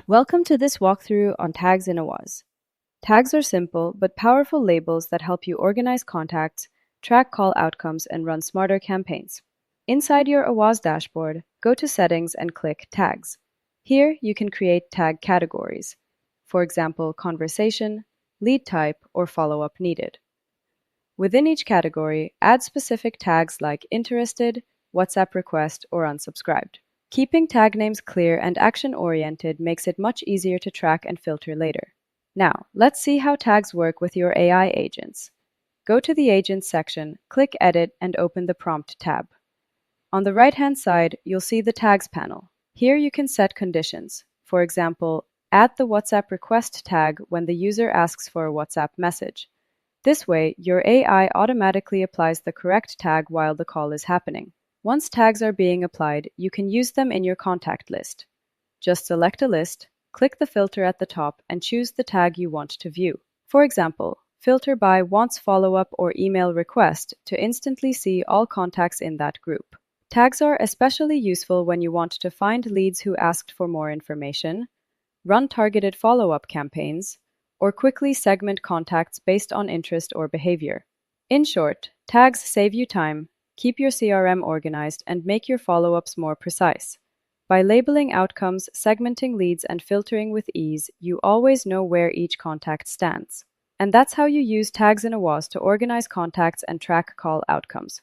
Welcome to this walkthrough on tags in Awaz. Tags are simple but powerful labels that help you organize contacts, track call outcomes, and run smarter campaigns. Inside your Awaz dashboard, go to Settings and click Tags. Here, you can create tag categories. For example, conversation, lead type, or follow-up needed. Within each category, add specific tags like interested, WhatsApp request, or unsubscribed. Keeping tag names clear and action-oriented makes it much easier to track and filter later. Now, let's see how tags work with your AI agents. Go to the Agents section, click Edit, and open the Prompt tab. On the right-hand side, you'll see the Tags panel. Here you can set conditions. For example, add the WhatsApp request tag when the user asks for a WhatsApp message. This way, your AI automatically applies the correct tag while the call is happening. Once tags are being applied, you can use them in your contact list. Just select a list, click the filter at the top, and choose the tag you want to view. For example, filter by Wants Follow-up or Email Request to instantly see all contacts in that group. Tags are especially useful when you want to find leads who asked for more information, run targeted follow-up campaigns, or quickly segment contacts based on interest or behavior. In short, tags save you time, keep your CRM organized, and make your follow-ups more precise. By labeling outcomes, segmenting leads, and filtering with ease, you always know where each contact stands. And that's how you use tags in Awaz to organize contacts and track call outcomes.